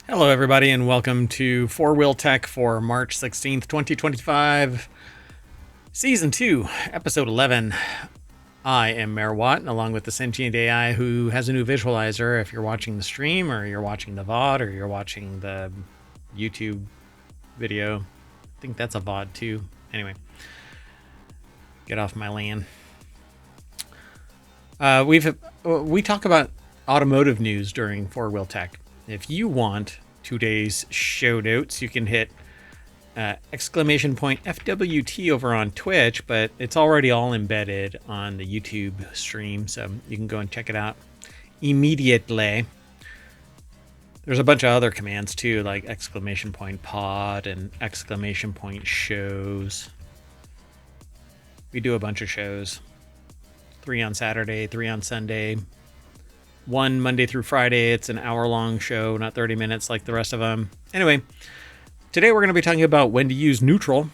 Hello, everybody, and welcome to FourWheelTech for March 16th, 2025, Season 2, Episode 11. I am Mayor Watt, along with the sentient AI who has a new visualizer. If you're watching the stream, or you're watching the VOD, or you're watching the YouTube video, I think that's a VOD too. Anyway, get off my land. We talk about automotive news during FourWheelTech. If you want today's show notes, you can hit exclamation point FWT over on Twitch, but it's already all embedded on the YouTube stream, so you can go and check it out immediately. There's a bunch of other commands too, like exclamation point pod and exclamation point shows. We do a bunch of shows. 3 on Saturday, 3 on Sunday. 1 Monday through Friday. It's an hour-long show, not 30 minutes like the rest of them. Anyway, today we're going to be talking about when to use neutral.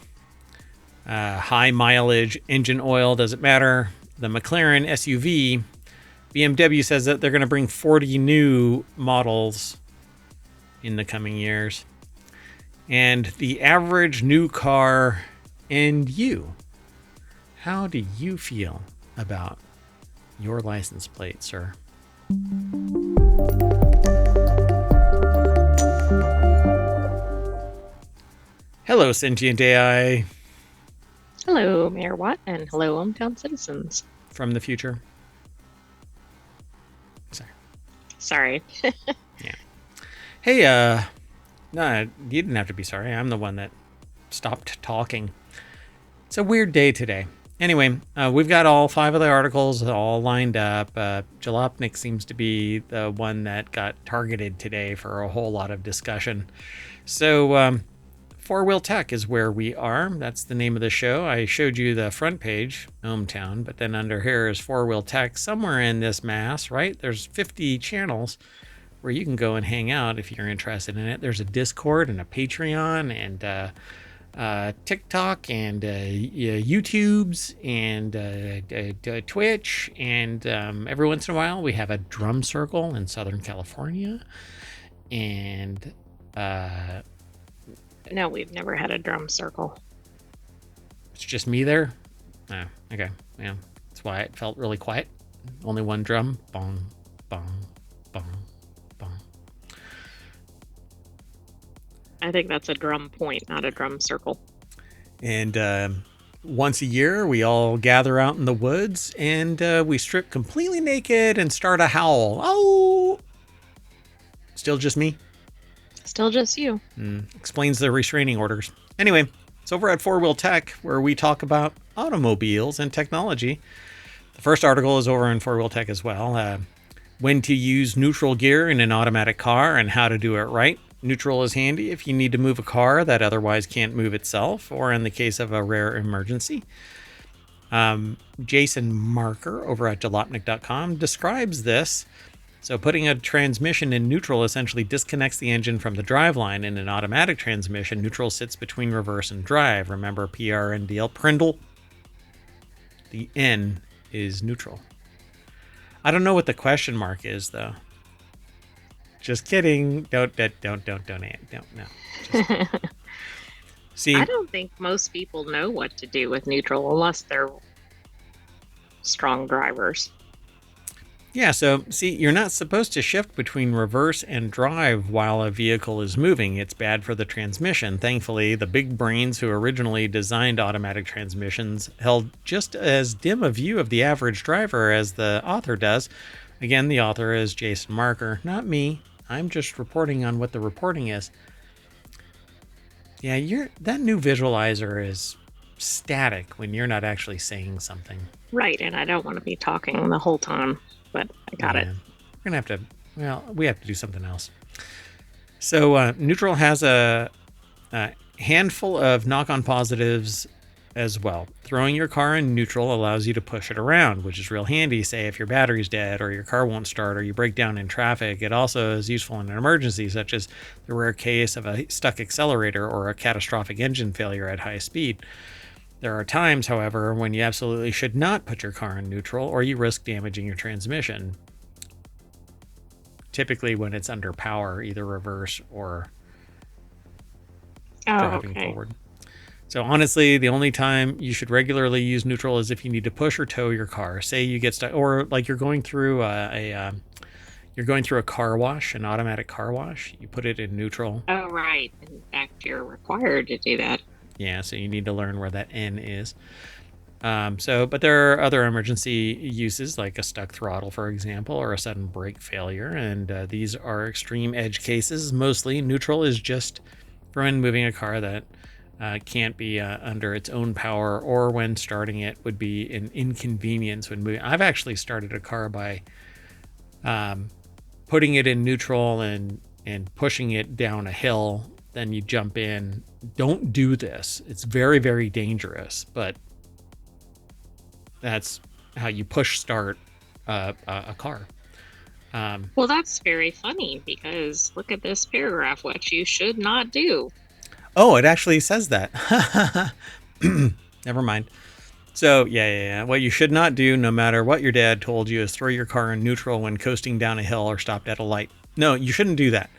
High mileage engine oil, does it matter? The McLaren SUV. BMW says that they're going to bring 40 new models in the coming years. And the average new car and you. How do you feel about your license plate, sir? Hello, sentient AI. Hello, Mayor Watt, and hello, hometown citizens. From the future. Sorry. Yeah. Hey, no, you didn't have to be sorry. I'm the one that stopped talking. It's a weird day today. Anyway, we've got all 5 of the articles all lined up. Jalopnik seems to be the one that got targeted today for a whole lot of discussion. So, FourWheelTech is where we are. That's the name of the show. I showed you the front page, hometown, but then under here is FourWheelTech. Somewhere in this mass, right? There's 50 channels where you can go and hang out if you're interested in it. There's a Discord and a Patreon and TikTok and YouTubes and Twitch, and every once in a while we have a drum circle in Southern California, and No, we've never had a drum circle. it's just me there. Oh, okay, yeah, that's why it felt really quiet. Only one drum, bong, bong, bong, bong. I think that's a drum point, not a drum circle. And once a year, we all gather out in the woods and we strip completely naked and start a howl. Oh! Still just me? Still just you. Explains the restraining orders. Anyway, it's over at FourWheelTech, where we talk about automobiles and technology. The first article is over in FourWheelTech as well. When to use neutral gear in an automatic car and how to do it right. Neutral is handy if you need to move a car that otherwise can't move itself, or in the case of a rare emergency. Jason Marker over at jalopnik.com describes this. So putting a transmission in neutral essentially disconnects the engine from the driveline. In an automatic transmission, neutral sits between reverse and drive. Remember PRNDL, Prindle? The N is neutral. I don't know what the question mark is, though. Just kidding. Don't no. See, I don't think most people know what to do with neutral unless they're strong drivers. Yeah, so see, you're not supposed to shift between reverse and drive while a vehicle is moving. It's bad for the transmission. Thankfully, the big brains who originally designed automatic transmissions held just as dim a view of the average driver as the author does. Again, the author is Jason Marker, not me. I'm just reporting on what the reporting is. Yeah, that new visualizer is static when you're not actually saying something. Right, and I don't want to be talking the whole time, but I got it. We're going to have to, we have to do something else. So neutral has a handful of knock-on positives as well. Throwing your car in neutral allows you to push it around, which is real handy, say if your battery's dead or your car won't start or you break down in traffic. It also is useful in an emergency, such as the rare case of a stuck accelerator or a catastrophic engine failure at high speed. There are times, however, when you absolutely should not put your car in neutral or you risk damaging your transmission. typically when it's under power, either reverse or Oh, driving okay. forward. So honestly, the only time you should regularly use neutral is if you need to push or tow your car. Say you get stuck, or like you're going through a car wash, an automatic car wash. You put it in neutral. Oh, right. In fact, you're required to do that. Yeah, so you need to learn where that N is. But there are other emergency uses like a stuck throttle, for example, or a sudden brake failure. And these are extreme edge cases. Mostly neutral is just for when moving a car that can't be under its own power, or when starting it would be an inconvenience when moving. I've actually started a car by putting it in neutral and pushing it down a hill. Then you jump in. Don't do this. It's very, very dangerous, but that's how you push start a car. Well, that's very funny because look at this paragraph, what you should not do. Oh, it actually says that. Never mind. So, yeah. What you should not do, no matter what your dad told you, is throw your car in neutral when coasting down a hill or stopped at a light. No, you shouldn't do that.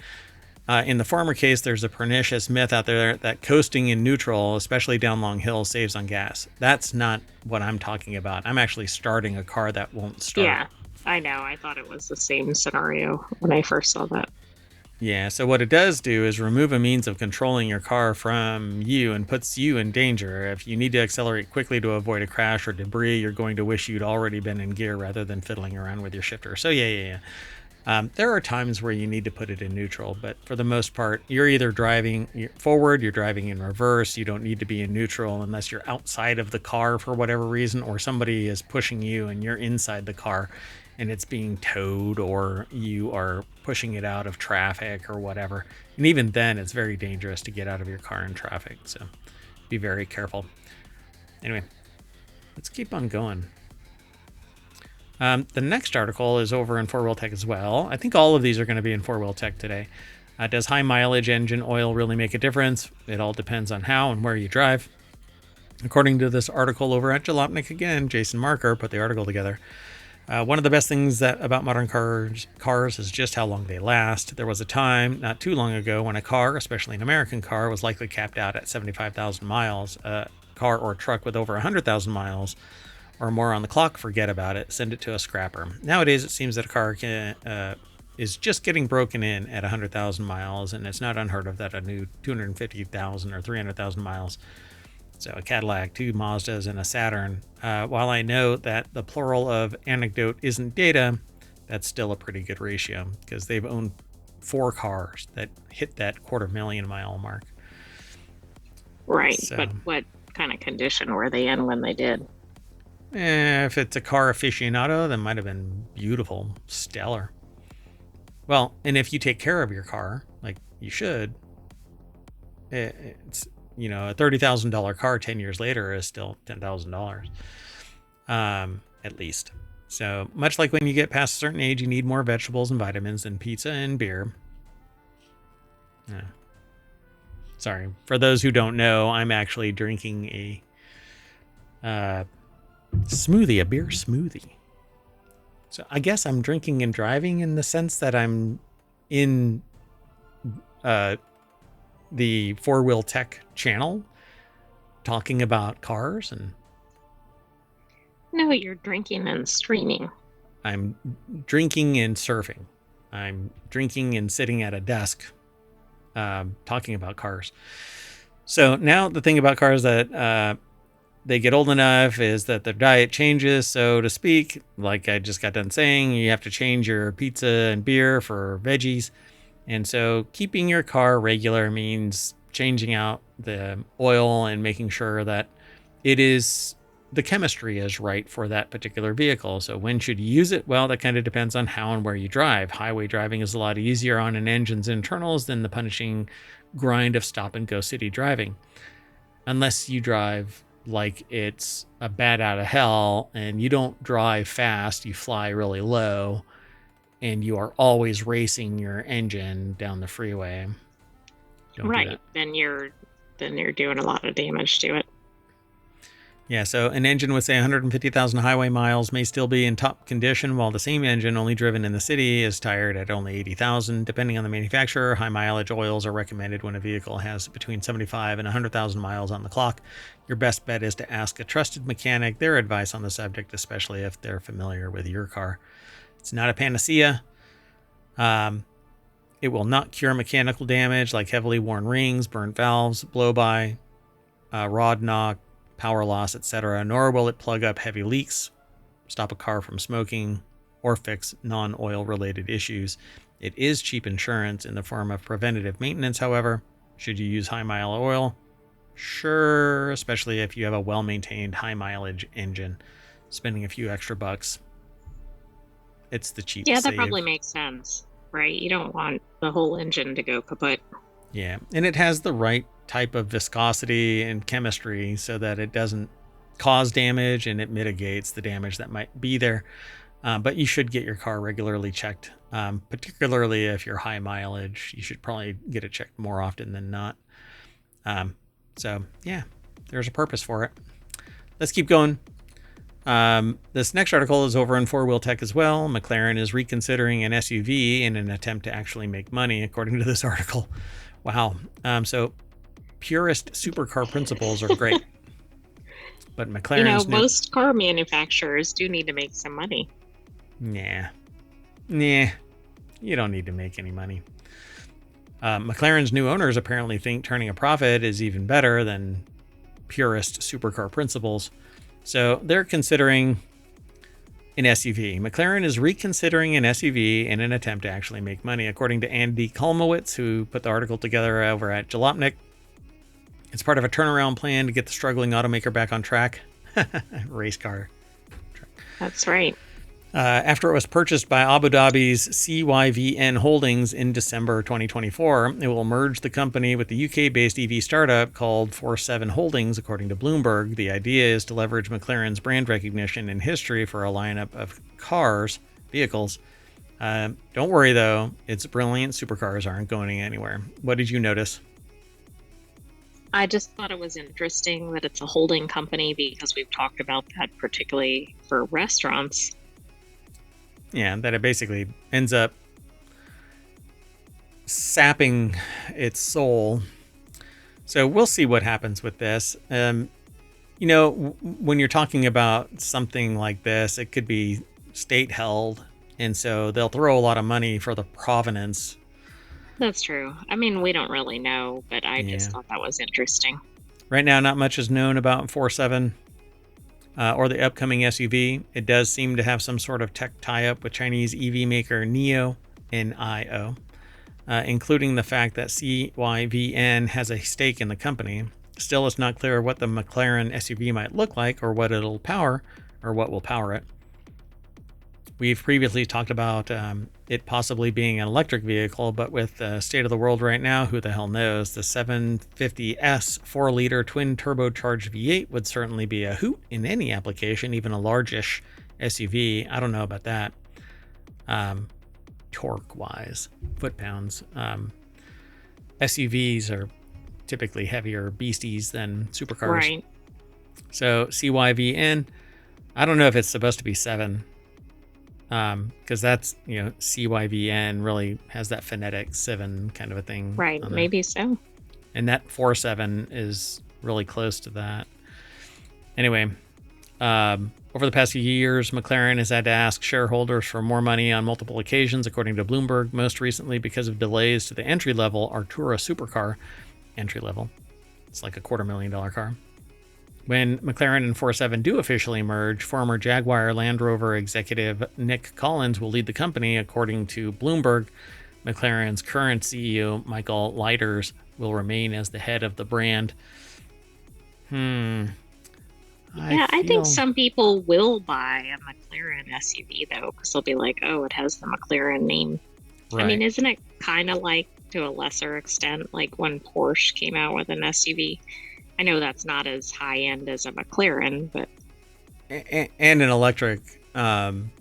In the former case, there's a pernicious myth out there that coasting in neutral, especially down long hills, saves on gas. That's not what I'm talking about. I'm actually starting a car that won't start. Yeah, I know. I thought it was the same scenario when I first saw that. Yeah, so what it does do is remove a means of controlling your car from you and puts you in danger. If you need to accelerate quickly to avoid a crash or debris, you're going to wish you'd already been in gear rather than fiddling around with your shifter. So yeah. There are times where you need to put it in neutral, but for the most part, you're either driving forward, you're driving in reverse. You don't need to be in neutral unless you're outside of the car for whatever reason, or somebody is pushing you and you're inside the car and it's being towed, or you are pushing it out of traffic or whatever. And even then, it's very dangerous to get out of your car in traffic. So be very careful. Anyway, let's keep on going. The next article is over in FourWheelTech as well. I think all of these are going to be in FourWheelTech today. Does high mileage engine oil really make a difference? It all depends on how and where you drive. According to this article over at Jalopnik again, Jason Marker put the article together. One of the best things about modern cars is just how long they last. There was a time not too long ago when a car, especially an American car, was likely capped out at 75,000 miles. A car or truck with over 100,000 miles or more on the clock, forget about it. Send it to a scrapper. Nowadays, it seems that a car is just getting broken in at 100,000 miles, and it's not unheard of that a new 250,000 or 300,000 miles. So a Cadillac, 2 Mazdas, and a Saturn. While I know that the plural of anecdote isn't data, that's still a pretty good ratio because they've owned 4 cars that hit that 250,000 mile mark. Right, So, but what kind of condition were they in when they did? if it's a car aficionado, that might have been beautiful, stellar. Well, and if you take care of your car, like you should, it's, a $30,000 car 10 years later is still $10,000, at least. So much like when you get past a certain age, you need more vegetables and vitamins than pizza and beer. Sorry. For those who don't know, I'm actually drinking a smoothie, a beer smoothie. So I guess I'm drinking and driving in the sense that I'm in the FourWheelTech channel talking about cars, and No, you're drinking and streaming. I'm drinking and surfing. I'm drinking and sitting at a desk talking about cars. So now the thing about cars that they get old enough is that their diet changes, so to speak. Like I just got done saying, you have to change your pizza and beer for veggies. And so keeping your car regular means changing out the oil and making sure that the chemistry is right for that particular vehicle. So when should you use it? Well, that kind of depends on how and where you drive. Highway driving is a lot easier on an engine's internals than the punishing grind of stop and go city driving. Unless you drive like it's a bat out of hell and you don't drive fast, you fly really low, and you are always racing your engine down the freeway. Don't right. do that. Then you're doing a lot of damage to it. Yeah, so an engine with, say, 150,000 highway miles may still be in top condition, while the same engine only driven in the city is tired at only 80,000. Depending on the manufacturer, high mileage oils are recommended when a vehicle has between 75 and 100,000 miles on the clock. Your best bet is to ask a trusted mechanic their advice on the subject, especially if they're familiar with your car. It's not a panacea. It will not cure mechanical damage like heavily worn rings, burnt valves, blow-by, rod knock, power loss, etc., nor will it plug up heavy leaks, stop a car from smoking, or fix non-oil related issues. It is cheap insurance in the form of preventative maintenance, however. Should you use high mile oil? Sure, especially if you have a well-maintained high mileage engine. Spending a few extra bucks, it's the cheap Yeah, that save. probably makes sense, right? You don't want the whole engine to go kaput. Yeah, and it has the right type of viscosity and chemistry so that it doesn't cause damage and it mitigates the damage that might be there. But you should get your car regularly checked, particularly if you're high mileage. You should probably get it checked more often than not. So, yeah, there's a purpose for it. Let's keep going. This next article is over in FourWheelTech as well. McLaren is reconsidering an SUV in an attempt to actually make money, according to this article. Wow. So purist supercar principles are great. But McLaren's most car manufacturers do need to make some money. Nah. You don't need to make any money. McLaren's new owners apparently think turning a profit is even better than purist supercar principles. So they're considering an SUV. McLaren is reconsidering an SUV in an attempt to actually make money, according to Andy Kolmowitz, who put the article together over at Jalopnik. It's part of a turnaround plan to get the struggling automaker back on track. Race car. That's right. After it was purchased by Abu Dhabi's CYVN Holdings in December 2024, it will merge the company with the UK-based EV startup called 47 Holdings, according to Bloomberg. The idea is to leverage McLaren's brand recognition and history for a lineup of vehicles. Don't worry, though. It's brilliant. Supercars aren't going anywhere. What did you notice? I just thought it was interesting that it's a holding company because we've talked about that particularly for restaurants. Yeah, that it basically ends up sapping its soul. So we'll see what happens with this. When you're talking about something like this, it could be state held. And so they'll throw a lot of money for the provenance. That's true. I mean, we don't really know, but I just thought that was interesting. Right now, not much is known about 47 or the upcoming SUV. It does seem to have some sort of tech tie-up with Chinese EV maker NIO, N-I-O, including the fact that CYVN has a stake in the company. Still, it's not clear what the McLaren SUV might look like or what it'll power or what will power it. We've previously talked about it possibly being an electric vehicle, but with the state of the world right now, who the hell knows? The 750S 4-liter twin turbocharged V8 would certainly be a hoot in any application, even a largish SUV. I don't know about that. Torque-wise, foot-pounds. SUVs are typically heavier beasties than supercars. Right. So CYVN, I don't know if it's supposed to be 7. Because that's, CYVN really has that phonetic 7 kind of a thing. Right, maybe so. And that 47 is really close to that. Anyway, over the past few years, McLaren has had to ask shareholders for more money on multiple occasions, according to Bloomberg, most recently because of delays to the entry-level Artura supercar. Entry-level. It's like a $250,000 car. When McLaren and 47 do officially merge, former Jaguar Land Rover executive Nick Collins will lead the company. According to Bloomberg, McLaren's current CEO, Michael Leiters, will remain as the head of the brand. I think some people will buy a McLaren SUV, though, because they'll be like, oh, it has the McLaren name. Right. I mean, isn't it kind of like, to a lesser extent, like when Porsche came out with an SUV? I know that's not as high end as a McLaren, but and an electric Porsche.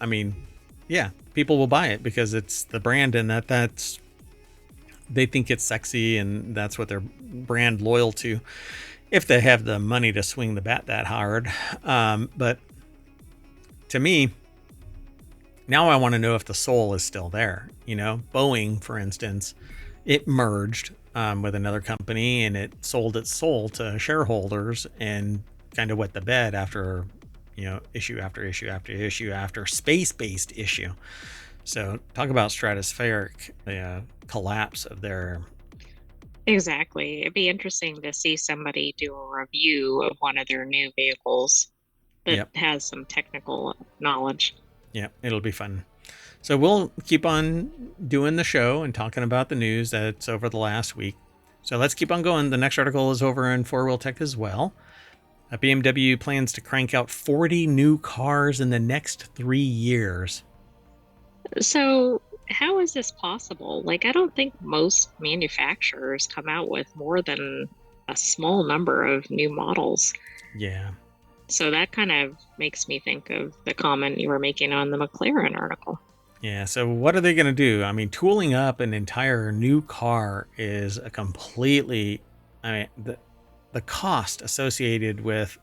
I mean, yeah, people will buy it because it's the brand, and that's they think it's sexy and that's what they're brand loyal to, if they have the money to swing the bat that hard. But to me, now I want to know if the soul is still there. Boeing, for instance, it merged with another company and it sold its soul to shareholders and kind of wet the bed after, issue after issue after issue after space-based issue. So talk about stratospheric collapse of their. Exactly. It'd be interesting to see somebody do a review of one of their new vehicles that Yep. has some technical knowledge. Yeah, it'll be fun. So we'll keep on doing the show and talking about the news that's over the last week. So let's keep on going. The next article is over in FourWheelTech as well. BMW plans to crank out 40 new cars in the next 3 years. So, how is this possible? Like, I don't think most manufacturers come out with more than a small number of new models. Yeah. So that kind of makes me think of the comment you were making on the McLaren article. Yeah, so what are they going to do? I mean, tooling up an entire new car is a completely, the cost associated with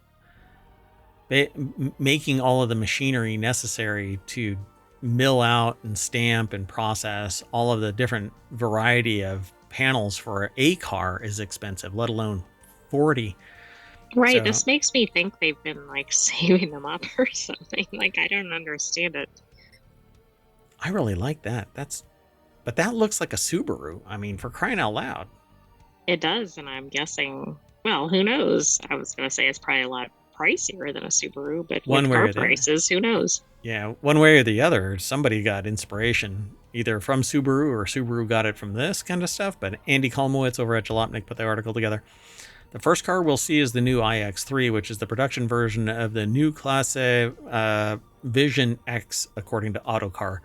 making all of the machinery necessary to mill out and stamp and process all of the different variety of panels for a car is expensive, let alone 40. Right, this makes me think they've been like saving them up or something. Like, I don't understand it. I really like that. But that looks like a Subaru. I mean, for crying out loud. It does, and I'm guessing, well, who knows? I was going to say it's probably a lot pricier than a Subaru, but with car prices, who knows? Yeah, one way or the other, somebody got inspiration either from Subaru or Subaru got it from this kind of stuff. But Andy Kolmowitz over at Jalopnik put the article together. The first car we'll see is the new iX3, which is the production version of the new Classe Vision X, according to Autocar.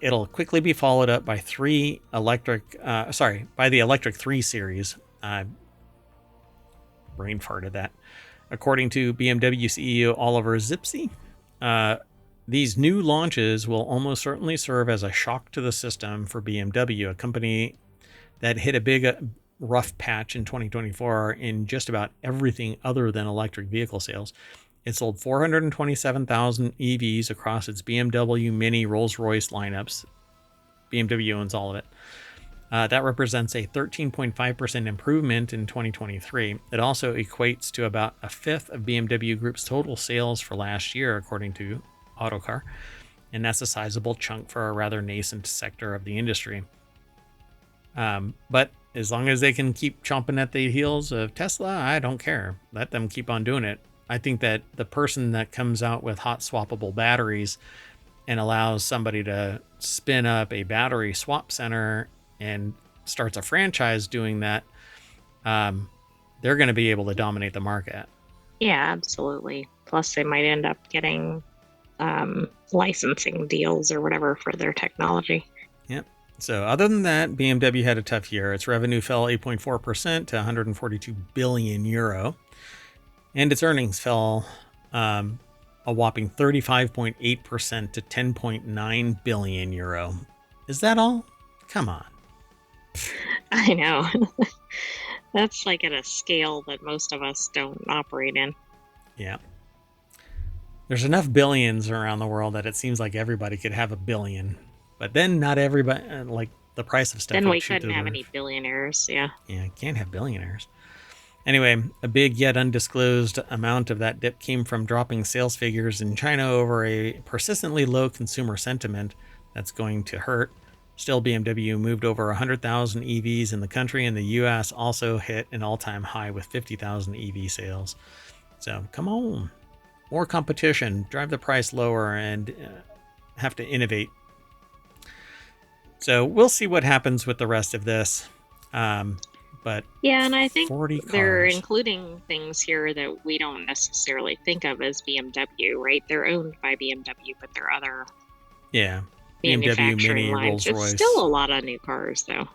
It'll quickly be followed up by the electric 3 series. Brain farted that. According to BMW CEO Oliver Zipse, these new launches will almost certainly serve as a shock to the system for BMW, a company that hit a big rough patch in 2024 in just about everything other than electric vehicle sales. It sold 427,000 EVs across its BMW, Mini, Rolls-Royce lineups. BMW owns all of it. That represents a 13.5% improvement in 2023. It also equates to about a fifth of BMW Group's total sales for last year, according to Autocar. And that's a sizable chunk for a rather nascent sector of the industry. But as long as they can keep chomping at the heels of Tesla, I don't care. Let them keep on doing it. I think that the person that comes out with hot swappable batteries and allows somebody to spin up a battery swap center and starts a franchise doing that, they're going to be able to dominate the market. Yeah, absolutely. Plus, they might end up getting licensing deals or whatever for their technology. Yep. So other than that, BMW had a tough year. Its revenue fell 8.4% to 142 billion euro. And its earnings fell a whopping 35.8% to 10.9 billion euro. Is that all? Come on. I know. That's like at a scale that most of us don't operate in. Yeah. There's enough billions around the world that it seems like everybody could have a billion. But then not everybody, like the price of stuff. Then we couldn't have any billionaires. Yeah. Yeah, can't have billionaires. Anyway, a big yet undisclosed amount of that dip came from dropping sales figures in China over a persistently low consumer sentiment that's going to hurt. Still, BMW moved over 100,000 EVs in the country, and the US also hit an all-time high with 50,000 EV sales. So come on, more competition, drive the price lower, and have to innovate. So we'll see what happens with the rest of this. But yeah, and I think they're including things here that we don't necessarily think of as BMW, right? They're owned by BMW, but they're other BMW, Mini, Rolls-Royce. It's still a lot of new cars, though.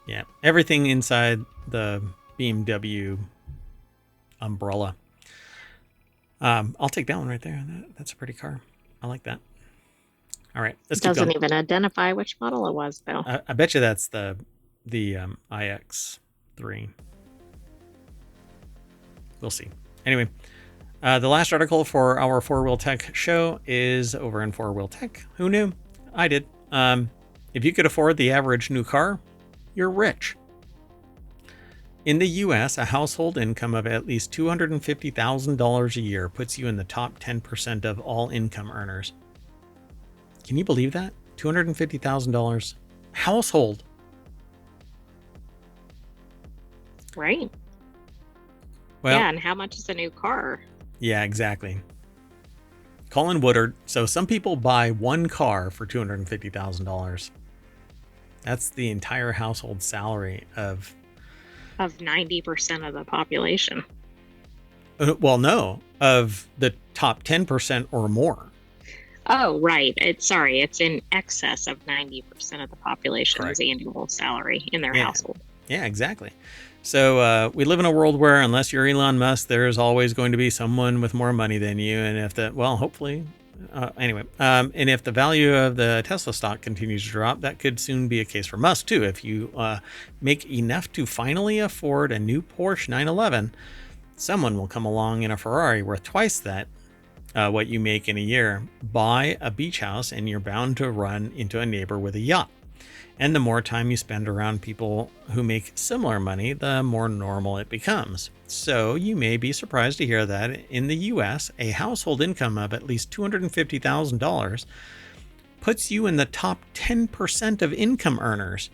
Yeah, everything inside the BMW umbrella. I'll take that one right there. That's a pretty car. I like that. All right, let's keep going. It doesn't even identify which model it was, though. I bet you that's the the iX3. We'll see. Anyway, the last article for our FourWheelTech show is over in FourWheelTech. Who knew? I did. If you could afford the average new car, you're rich. In the US, a household income of at least $250,000 a year puts you in the top 10% of all income earners. Can you believe that? $250,000 household. Right. Well, yeah, and how much is a new car? Yeah, exactly. Colin Woodard. So some people buy one car for $250,000. That's the entire household salary of 90% of the population. Well, no, of the top 10% or more. Oh, right. It's in excess of 90% of the population's annual salary in their household. Yeah, exactly. So we live in a world where unless you're Elon Musk, there's always going to be someone with more money than you. And if that, well, hopefully, and if the value of the Tesla stock continues to drop, that could soon be a case for Musk too. If you make enough to finally afford a new Porsche 911, someone will come along in a Ferrari worth twice that what you make in a year, buy a beach house, and you're bound to run into a neighbor with a yacht. And the more time you spend around people who make similar money, the more normal it becomes. So you may be surprised to hear that in the US, a household income of at least $250,000 puts you in the top 10% of income earners.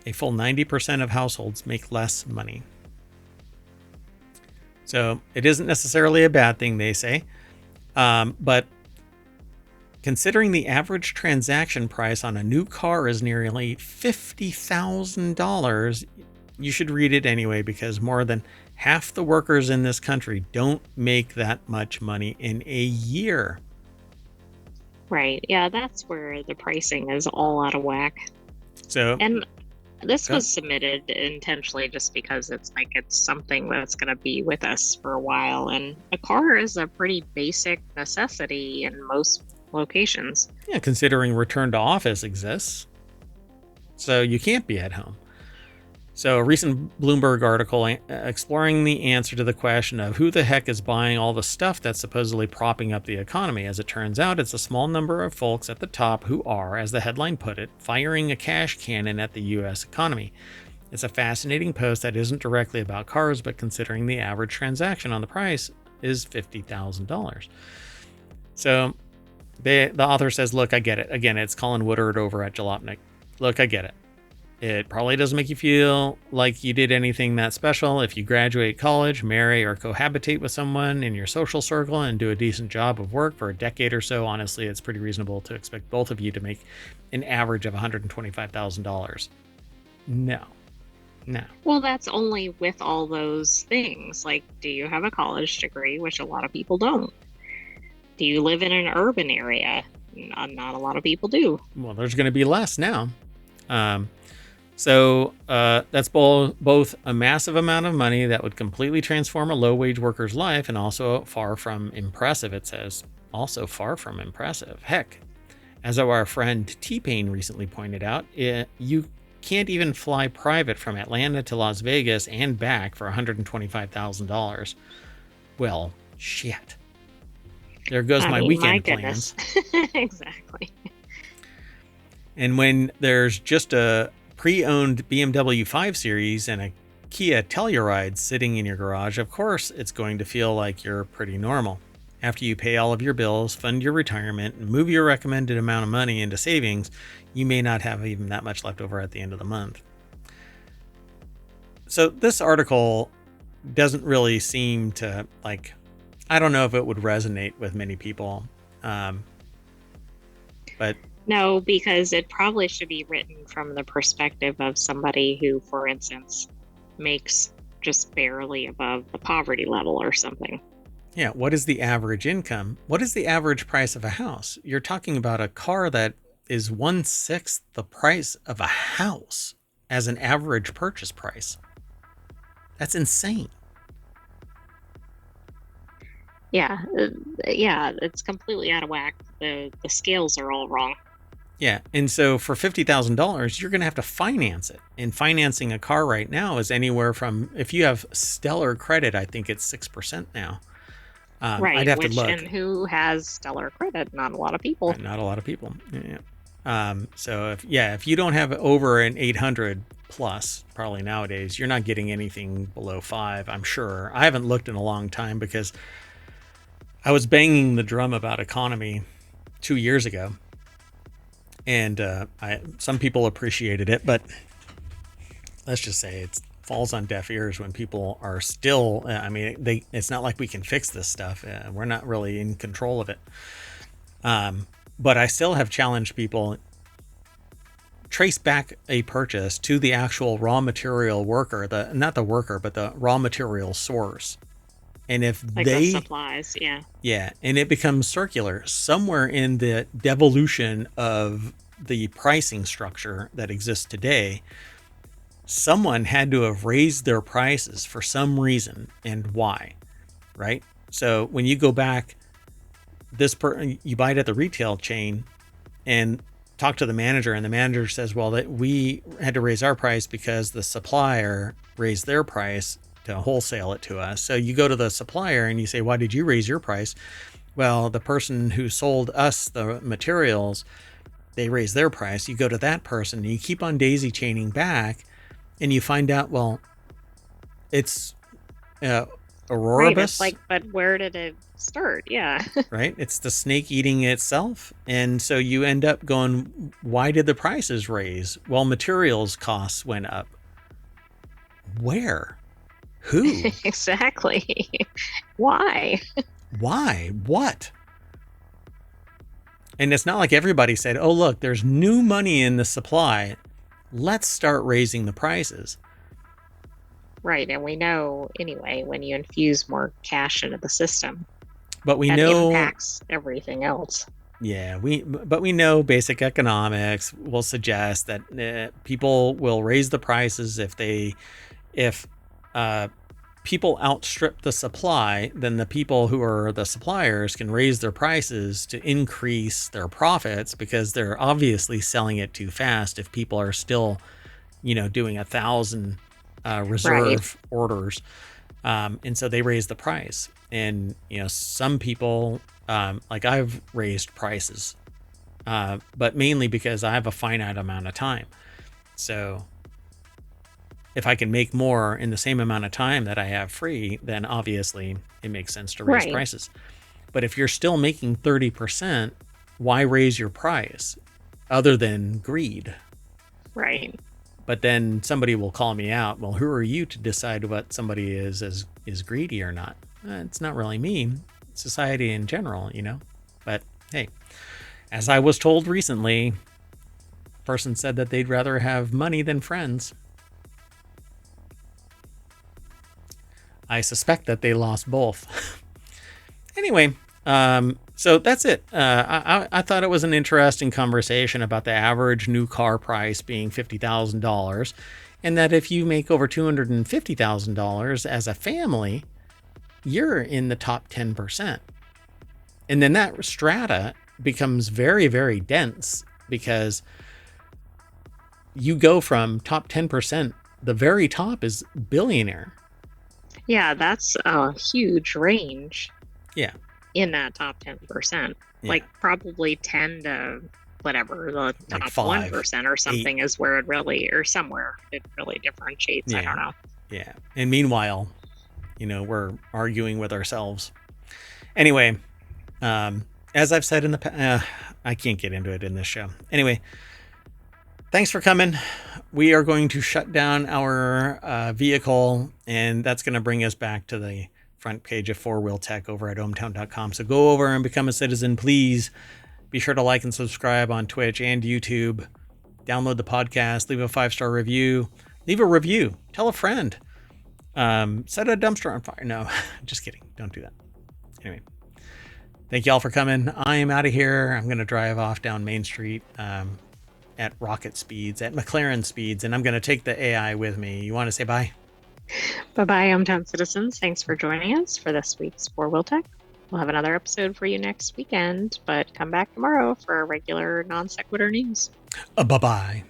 A full 90% of households make less money. So it isn't necessarily a bad thing, they say, but considering the average transaction price on a new car is nearly $50,000, you should read it anyway, because more than half the workers in this country don't make that much money in a year. Right. Yeah, that's where the pricing is all out of whack. So, and this was submitted intentionally just because it's something that's going to be with us for a while. And a car is a pretty basic necessity in most locations. Yeah, considering return to office exists. So you can't be at home. So a recent Bloomberg article exploring the answer to the question of who the heck is buying all the stuff that's supposedly propping up the economy. As it turns out, it's a small number of folks at the top who are, as the headline put it, firing a cash cannon at the U.S. economy. It's a fascinating post that isn't directly about cars, but considering the average transaction on the price is $50,000. So the author says, look, I get it. Again, it's Colin Woodard over at Jalopnik. Look, I get it. It probably doesn't make you feel like you did anything that special if you graduate college, marry, or cohabitate with someone in your social circle and do a decent job of work for a decade or so. Honestly, it's pretty reasonable to expect both of you to make an average of $125,000. No. Well, that's only with all those things. Like, do you have a college degree, which a lot of people don't? Do you live in an urban area? Not a lot of people do. Well, there's going to be less now. So that's both a massive amount of money that would completely transform a low-wage worker's life, and also far from impressive, it says. Also far from impressive. Heck, as our friend T-Pain recently pointed out, you can't even fly private from Atlanta to Las Vegas and back for $125,000. Well, shit. There goes my weekend plans. Exactly. And when there's just a pre-owned BMW 5 Series and a Kia Telluride sitting in your garage, of course it's going to feel like you're pretty normal. After you pay all of your bills, fund your retirement, and move your recommended amount of money into savings, you may not have even that much left over at the end of the month. So this article doesn't really seem to, I don't know if it would resonate with many people. But no, because it probably should be written from the perspective of somebody who, for instance, makes just barely above the poverty level or something. Yeah, what is the average income? What is the average price of a house? You're talking about a car that is 1/6 the price of a house as an average purchase price. That's insane. Yeah, it's completely out of whack. The scales are all wrong. Yeah. And so for $50,000, you're going to have to finance it. And financing a car right now is anywhere from, if you have stellar credit, I think it's 6% now. I'd have to look. And who has stellar credit? Not a lot of people. Not a lot of people. Yeah. So if you don't have over an 800 plus, probably nowadays, you're not getting anything below 5, I'm sure. I haven't looked in a long time because I was banging the drum about economy 2 years ago. And some people appreciated it, but let's just say it falls on deaf ears when people are still, it's not like we can fix this stuff. We're not really in control of it. But I still have challenged people, trace back a purchase to the actual raw material worker, not the worker, but the raw material source. And if like the supplies, yeah, and it becomes circular somewhere in the devolution of the pricing structure that exists today, someone had to have raised their prices for some reason, and why, right? So when you go back, you buy it at the retail chain and talk to the manager, and the manager says, well, that we had to raise our price because the supplier raised their price to wholesale it to us. So you go to the supplier and you say, why did you raise your price? Well, the person who sold us the materials, they raised their price. You go to that person and you keep on daisy chaining back, and you find out, well, it's Aurora. Right, it's like, but where did it start? Yeah. Right? It's the snake eating itself. And so you end up going, why did the prices raise? Well, materials costs went up. Where? Who? Exactly. Why? Why? What? And it's not like everybody said, oh, look, there's new money in the supply. Let's start raising the prices. Right. And we know anyway, when you infuse more cash into the system, but we that know impacts everything else. Yeah, but we know basic economics will suggest that people will raise the prices if people outstrip the supply, then the people who are the suppliers can raise their prices to increase their profits, because they're obviously selling it too fast if people are still, doing 1,000 reserve orders. And so they raise the price. And, some people, like I've raised prices, but mainly because I have a finite amount of time. So if I can make more in the same amount of time that I have free, then obviously it makes sense to raise prices. But if you're still making 30%, why raise your price other than greed? Right. But then somebody will call me out. Well, who are you to decide what somebody is greedy or not? It's not really me. It's society in general, But hey, as I was told recently, a person said that they'd rather have money than friends. I suspect that they lost both. Anyway, so that's it. I thought it was an interesting conversation about the average new car price being $50,000, and that if you make over $250,000 as a family, you're in the top 10%. And then that strata becomes very, very dense, because you go from top 10%, the very top is billionaire. Yeah, that's a huge range. Yeah. In that top 10%. Yeah. Like probably 10 to whatever, the top like 1% or something 8. Is where it really, or somewhere it really differentiates. Yeah. I don't know. Yeah. And meanwhile, we're arguing with ourselves. Anyway, as I've said in the past, I can't get into it in this show. Anyway, thanks for coming. We are going to shut down our vehicle, and that's going to bring us back to the front page of FourWheelTech over at ohmtown.com. So go over and become a citizen, please. Be sure to like and subscribe on Twitch and YouTube. Download the podcast. Leave a 5-star review. Leave a review. Tell a friend. Set a dumpster on fire. No, just kidding. Don't do that. Anyway, thank you all for coming. I am out of here. I'm going to drive off down Main Street at rocket speeds, at McLaren speeds, and I'm going to take the AI with me. You want to say bye? Bye-bye, hometown citizens. Thanks for joining us for this week's FourWheelTech. We'll have another episode for you next weekend, but come back tomorrow for our regular non sequitur news. Bye bye.